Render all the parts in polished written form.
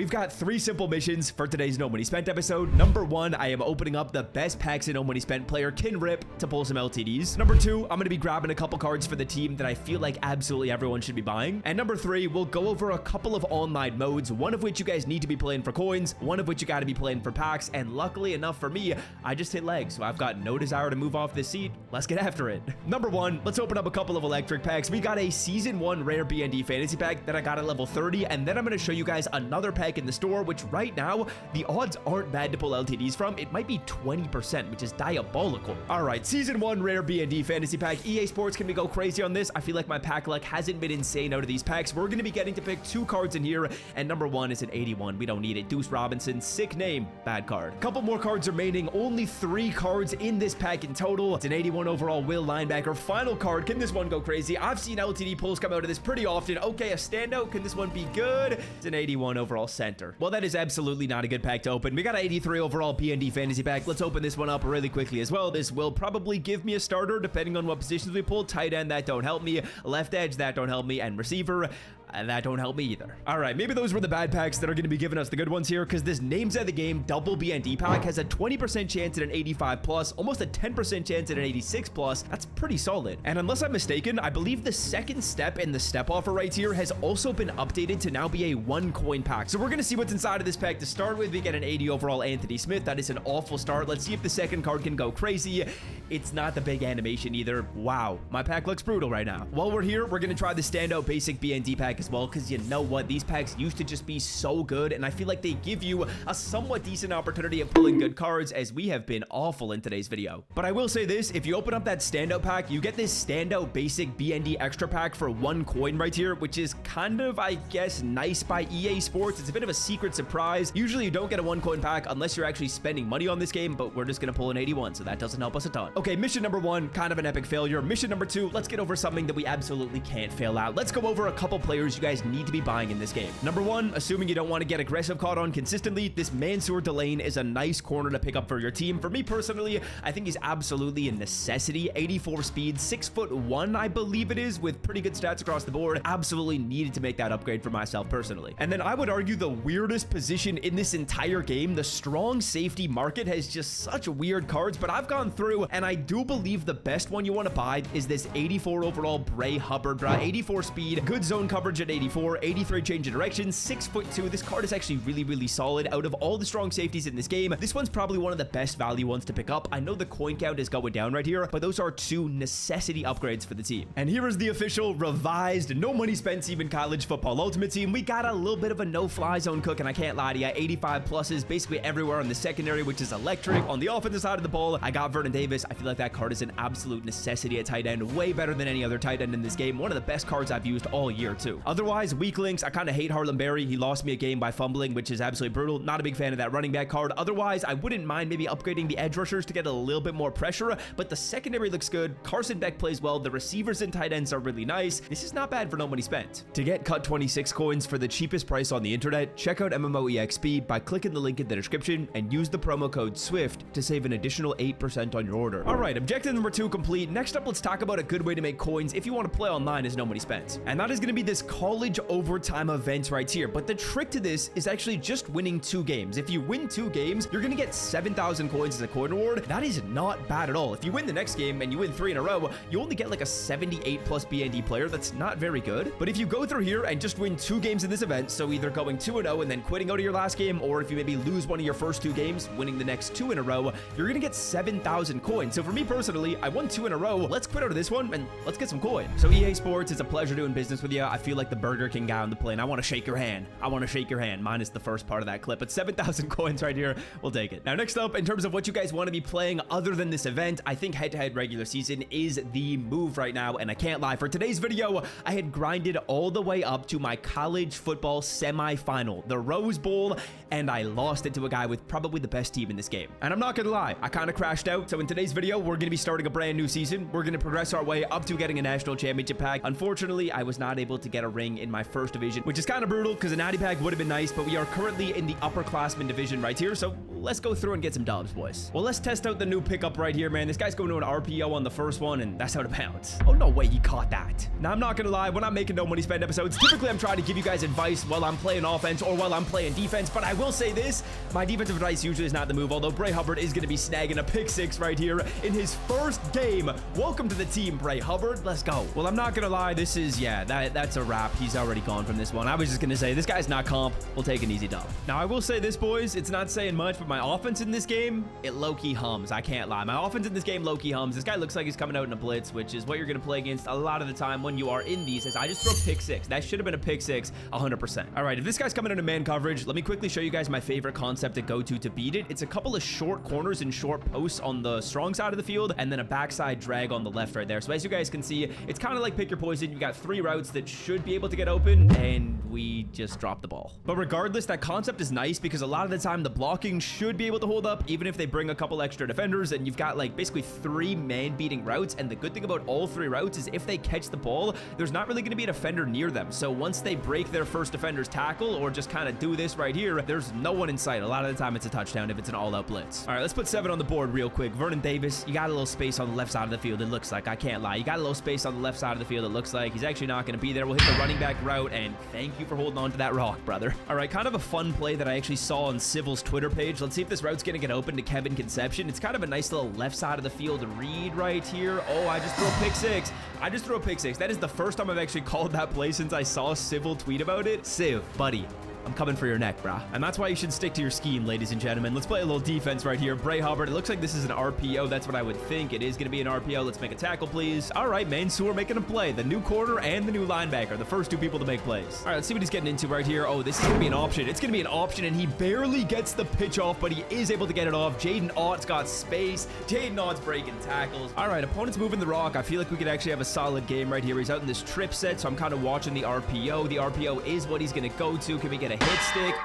we've got 3 simple missions for today's No Money Spent episode. Number 1, I am opening up the best packs a No Money Spent player can rip to pull some LTDs. Number 2, I'm going to be grabbing a couple cards for the team that I feel like absolutely everyone should be buying. And number 3, we'll go over a couple of online modes, one of which you guys need to be playing for coins, one of which you got to be playing for packs, and luckily enough for me, I just hit legs, so I've got no desire to move off this seat. Let's get after it. Number 1, let's open up a couple of electric packs. We got a Season 1 Rare BND Fantasy Pack that I got at level 30, and then I'm going to show you guys another pack in the store, which right now, the odds aren't bad to pull LTDs from. It might be 20%, which is diabolical. All right, Season 1 Rare BND Fantasy Pack. EA Sports, can we go crazy on this? I feel like my pack luck hasn't been insane out of these packs. We're going to be getting to pick 2 cards in here, and number 1 is an 81. We don't need it. Deuce Robinson, sick name, bad card. Couple more cards remaining. Only 3 cards in this pack in total. It's an 81 overall Will linebacker. Final card. Can this one go crazy? I've seen LTD pulls come out of this pretty often. Okay, a standout. Can this one be good? It's an 81 overall center. Well, that is absolutely not a good pack to open. We got an 83 overall BND Fantasy Pack. Let's open this one up really quickly as well. This will probably give me a starter depending on what positions we pull. Tight end, that don't help me. Left edge, that don't help me. And receiver, and that don't help me either. All right, maybe those were the bad packs that are going to be giving us the good ones here, because this names of the game double BND pack has a 20% chance at an 85 plus, almost a 10% chance at an 86 plus. That's pretty solid. And unless I'm mistaken, I believe the second step in the step offer right here has also been updated to now be a 1 coin pack. So we're going to see what's inside of this pack. To start with, we get an 80 overall Anthony Smith. That is an awful start. Let's see if the second card can go crazy. It's not the big animation either. Wow, my pack looks brutal right now. While we're here, we're going to try the standout basic BND pack as well, because you know what? These packs used to just be so good, and I feel like they give you a somewhat decent opportunity of pulling good cards, as we have been awful in today's video. But I will say this, if you open up that standout pack, you get this standout basic BND extra pack for 1 coin right here, which is kind of, I guess, nice by EA Sports. It's a bit of a secret surprise. Usually you don't get a 1 coin pack unless you're actually spending money on this game, but we're just going to pull an 81, so that doesn't help us a ton. Okay, mission number 1, kind of an epic failure. Mission number 2, let's get over something that we absolutely can't fail out. Let's go over a couple players you guys need to be buying in this game. Number 1, assuming you don't want to get aggressive caught on consistently, this Mansour Delane is a nice corner to pick up for your team. For me personally, I think he's absolutely a necessity. 84 speed, 6'1", I believe it is, with pretty good stats across the board. Absolutely needed to make that upgrade for myself personally. And then I would argue the weirdest position in this entire game, the strong safety market has just such weird cards, but I've gone through and I do believe the best one you want to buy is this 84 overall Bray Hubbard, 84 speed, good zone coverage at 84, 83 change of direction, 6'2". This card is actually really solid. Out of all the strong safeties in this game, this one's probably one of the best value ones to pick up. I know the coin count is going down right here, but those are 2 necessity upgrades for the team. And here is the official revised No Money Spent Team College Football Ultimate Team. We got a little bit of a no-fly zone cooking, I can't lie to you. 85 pluses basically everywhere on the secondary, which is electric. On the offensive side of the ball, I got Vernon Davis. I feel like that card is an absolute necessity at tight end, way better than any other tight end in this game. One of the best cards I've used all year too. Otherwise, weak links, I kind of hate Harlem Berry. He lost me a game by fumbling, which is absolutely brutal. Not a big fan of that running back card. Otherwise, I wouldn't mind maybe upgrading the edge rushers to get a little bit more pressure, but the secondary looks good. Carson Beck plays well. The receivers and tight ends are really nice. This is not bad for no money spent. To get cut 26 coins for the cheapest price on the internet, check out MMOEXP by clicking the link in the description and use the promo code SWIFT to save an additional 8% on your order. All right, objective number 2 complete. Next up, let's talk about a good way to make coins if you want to play online as no money spent. And that is going to be this college overtime event right here. But the trick to this is actually just winning 2 games. If you win 2 games, you're going to get 7,000 coins as a coin reward. That is not bad at all. If you win the next game and you win 3 in a row, you only get like a 78 plus BND player. That's not very good. But if you go through here and just win 2 games in this event, so either going 2-0 and then quitting out of your last game, or if you maybe lose one of your first 2 games, winning the next 2 in a row, you're going to get 7,000 coins. So for me personally, I won 2 in a row. Let's quit out of this one and let's get some coin. So EA Sports, it's a pleasure doing business with you. I feel like the Burger King guy on the plane. I want to shake your hand. I want to shake your hand. Minus the first part of that clip, but 7,000 coins right here. We'll take it. Now, next up, in terms of what you guys want to be playing other than this event, I think head-to-head regular season is the move right now. And I can't lie, for today's video, I had grinded all the way up to my college football semi-final, the Rose Bowl, and I lost it to a guy with probably the best team in this game. And I'm not gonna lie, I kind of crashed out. So in today's video, we're gonna be starting a brand new season. We're gonna progress our way up to getting a national championship pack. Unfortunately, I was not able to get a ring in my first division, which is kind of brutal because a natty pack would have been nice, but we are currently in the upperclassmen division right here. So let's go through and get some dubs, boys. Well, let's test out the new pickup right here, man. This guy's going to an RPO on the first one, and that's out of bounds. Oh, no way he caught that. Now, I'm not gonna lie, when I'm making no money spend episodes, typically I'm trying to give you guys advice while I'm playing offense or while I'm playing defense, but I will say this, my defensive advice usually is not the move, although Bray Hubbard is gonna be snagging a pick 6 right here in his first game. Welcome to the team, Bray Hubbard. Let's go. Well, I'm not gonna lie, this is, yeah, that's a wrap. He's already gone from this one. I was just gonna say, this guy's not comp. We'll take an easy dub. Now, I will say this, boys, it's not saying much, but my offense in this game, it low-key hums. I can't lie. My offense in this game low-key hums. This guy looks like he's coming out in a blitz, which is what you're gonna play against a lot of the time when you are in these. As I just throw pick 6. That should have been a pick 6, 100%. All right, if this guy's coming into man coverage, let me quickly show you guys my favorite concept to go to beat it. It's a couple of short corners and short posts on the strong side of the field, and then a backside drag on the left right there. So as you guys can see, it's kind of like pick your poison. You got 3 routes that should be able to get open, and we just dropped the ball. But regardless, that concept is nice because a lot of the time the blocking should be able to hold up, even if they bring a couple extra defenders, and you've got like basically 3 man-beating routes. And the good thing about all 3 routes is if they catch the ball, there's not really going to be a defender near them. So once they break their first defender's tackle or just kind of do this right here, there's no one in sight. A lot of the time it's a touchdown if it's an all-out blitz. All right, let's put 7 on the board real quick. Vernon Davis, you got a little space on the left side of the field, it looks like. I can't lie. You got a little space on the left side of the field, it looks like. He's actually not going to be there. We'll hit the running back route, and thank you for holding on to that rock, brother. All right, kind of a fun play that I actually saw on Civil's Twitter page. Let's see if this route's going to get open to Kevin Conception. It's kind of a nice little left side of the field read right here. Oh, I just threw a pick 6. I just threw a pick 6. That is the first time I've actually called that play since I saw Civil tweet about it. Civ, buddy, I'm coming for your neck, brah. And that's why you should stick to your scheme, ladies and gentlemen. Let's play a little defense right here. Bray Hubbard, it looks like this is an RPO. That's what I would think. It is going to be an RPO. Let's make a tackle, please. All right, Mansour making a play. The new corner and the new linebacker, the first 2 people to make plays. All right, let's see what he's getting into right here. Oh, this is going to be an option. It's going to be an option, and he barely gets the pitch off, but he is able to get it off. Jaden Ott's got space. Jaden Ott's breaking tackles. All right, opponent's moving the rock. I feel like we could actually have a solid game right here. He's out in this trip set, so I'm kind of watching the RPO. The RPO is what he's going to go to. Can we get a hit stick?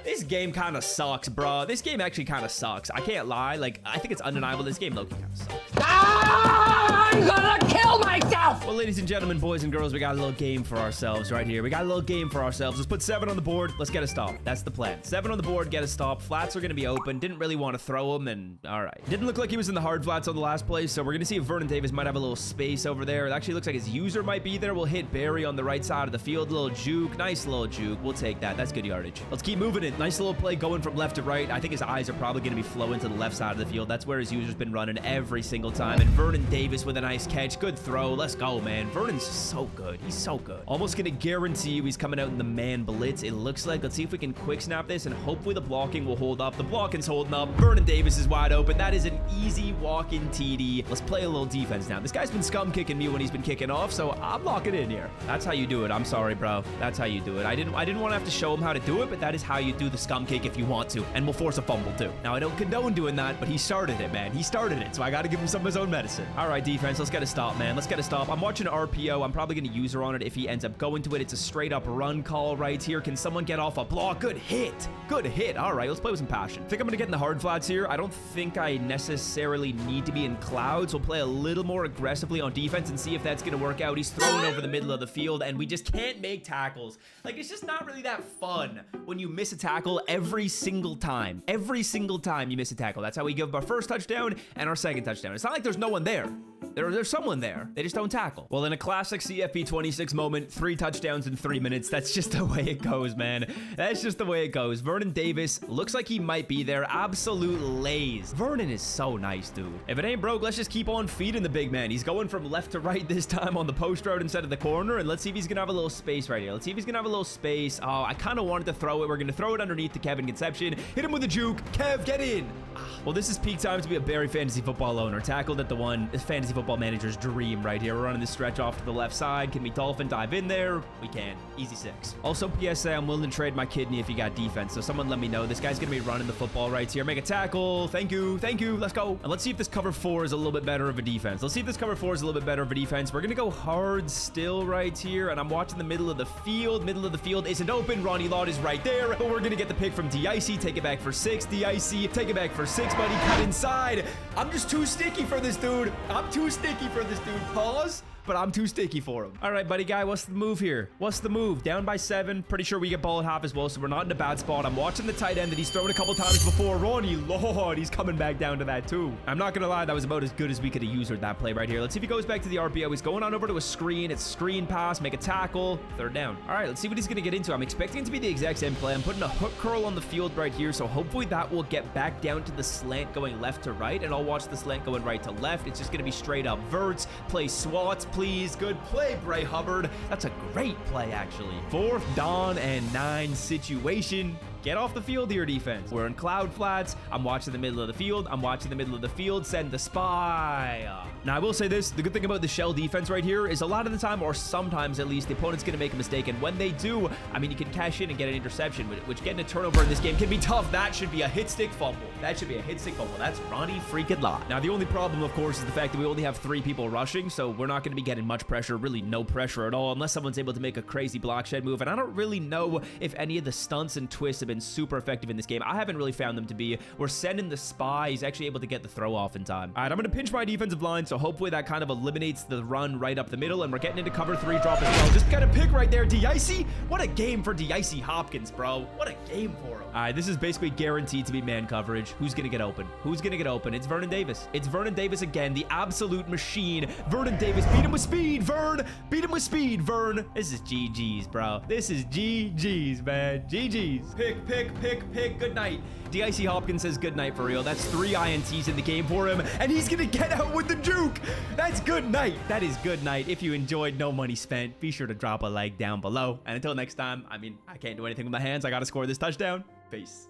This game kind of sucks, bro. This game actually kind of sucks. I can't lie. Like, I think it's undeniable. This game low-key kind of sucks. I'm gonna kill myself! Well, ladies and gentlemen, boys and girls, we got a little game for ourselves right here. We got a little game for ourselves. Let's put 7 on the board. Let's get a stop. That's the plan. 7 on the board, get a stop. Flats are going to be open. Didn't really want to throw them, and all right. Didn't look like he was in the hard flats on the last play, so we're going to see if Vernon Davis might have a little space over there. It actually looks like his user might be there. We'll hit Barry on the right side of the field. Little juke. Nice little juke. We'll take that. That's good yardage. Let's keep moving it. Nice little play going from left to right. I think his eyes are probably going to be flowing to the left side of the field. That's where his user's been running every single time. And Vernon Davis with a nice catch. Good throw. Let's go, man. Vernon's so good. He's so good. Almost gonna guarantee you he's coming out in the man blitz, it looks like. Let's see if we can quick snap this, and hopefully the blocking will hold up. The blocking's holding up. Vernon Davis is wide open. That is an easy walk-in TD. Let's play a little defense now. This guy's been scum kicking me when he's been kicking off, so I'm locking in here. That's how you do it. I'm sorry, bro. That's how you do it. I didn't want to have to show him how to do it, but that is how you do the scum kick if you want to, and we'll force a fumble too. Now, I don't condone doing that, but he started it, man. He started it, so I gotta give him some of his own medicine. All right, defense, let's get a stop, man. Let's get a stop. I'm watching RPO. I'm probably going to use her on it if he ends up going to it. It's a straight up run call right here. Can someone get off a block? Good hit. Good hit. All right, let's play with some passion. I think I'm going to get in the hard flats here. I don't think I necessarily need to be in clouds. We'll play a little more aggressively on defense and see if that's going to work out. He's throwing over the middle of the field, and we just can't make tackles. Like, it's just not really that fun when you miss a tackle every single time. Every single time you miss a tackle. That's how we give up our first touchdown and our second touchdown. It's not like there's no one there. There's someone there. They just don't tackle. Well, in a classic CFP 26 moment, 3 touchdowns in 3 minutes. That's just the way it goes, man. That's just the way it goes. Vernon Davis looks like he might be there. Absolute lays. Vernon is so nice, dude. If it ain't broke, let's just keep on feeding the big man. He's going from left to right this time on the post route instead of the corner. And let's see if he's going to have a little space right here. Let's see if he's going to have a little space. Oh, I kind of wanted to throw it. We're going to throw it underneath to Kevin Conception. Hit him with a juke. Kev, get in. Well, this is peak time to be a Barry Fantasy Football owner. Tackled at the one Fantasy Football Manager's dream right here. We're running this stretch off to the left side. Can we Dolphin dive in there? We can. Easy 6. Also, PSA, I'm willing to trade my kidney if you got defense. So someone let me know. This guy's going to be running the football right here. Make a tackle. Thank you. Thank you. Let's go. And let's see if this cover 4 is a little bit better of a defense. Let's see if this cover 4 is a little bit better of a defense. We're going to go hard still right here. And I'm watching the middle of the field. Middle of the field isn't open. Ronnie Lott is right there. But we're going to get the pick from DIC. Take it back for 6. DIC. Take it back for 6, buddy. Cut inside. I'm just too sticky for this dude. I'm too sticky for this dude. Pause. but I'm too sticky for him. All right, buddy guy, what's the move here? What's the move? Down by 7. Pretty sure we get ball at half as well, so we're not in a bad spot. I'm watching the tight end that he's thrown a couple times before. Ronnie, Lord, he's coming back down to that too. I'm not gonna lie, that was about as good as we could have used with that play right here. Let's see if he goes back to the RPO. He's going on over to a screen. It's screen pass, make a tackle, 3rd down. All right, let's see what he's gonna get into. I'm expecting it to be the exact same play. I'm putting a hook curl on the field right here, so hopefully that will get back down to the slant going left to right, and I'll watch the slant going right to left. It's just gonna be straight up verts. Play swats, please. Good play, Bray Hubbard. That's a great play, actually. 4th down and 9 situation. Get off the field here, defense. We're in cloud flats. I'm watching the middle of the field. I'm watching the middle of the field. Send the spy. Now, I will say this. The good thing about the shell defense right here is a lot of the time, or sometimes at least, the opponent's going to make a mistake. And when they do, I mean, you can cash in and get an interception, which getting a turnover in this game can be tough. That should be a hit stick fumble. That should be a hit stick fumble. That's Ronnie freaking Lott. Now, the only problem, of course, is the fact that we only have 3 people rushing, so we're not going to be getting much pressure, really no pressure at all, unless someone's able to make a crazy block shed move. And I don't really know if any of the stunts and twists have been super effective in this game. I haven't really found them to be. We're sending the spy. He's actually able to get the throw off in time. All right, I'm going to pinch my defensive line, so hopefully that kind of eliminates the run right up the middle, and we're getting into cover 3 drop as well. Just kind of pick right there. D-Icy, what a game for D-Icy Hopkins, bro. What a game for him. All right, this is basically guaranteed to be man coverage. Who's going to get open? Who's going to get open? It's Vernon Davis. It's Vernon Davis again, the absolute machine. Vernon Davis, beat him with speed, Vern. Beat him with speed, Vern. This is GG's, bro. This is GG's, man. GG's. Pick, pick, pick, pick. Good night. D-Icy Hopkins says good night for real. That's 3 INTs in the game for him, and he's gonna get out with the juke. That's good night. That is good night. If you enjoyed No Money Spent, be sure to drop a like down below. And until next time, I mean, I can't do anything with my hands. I gotta score this touchdown. Peace.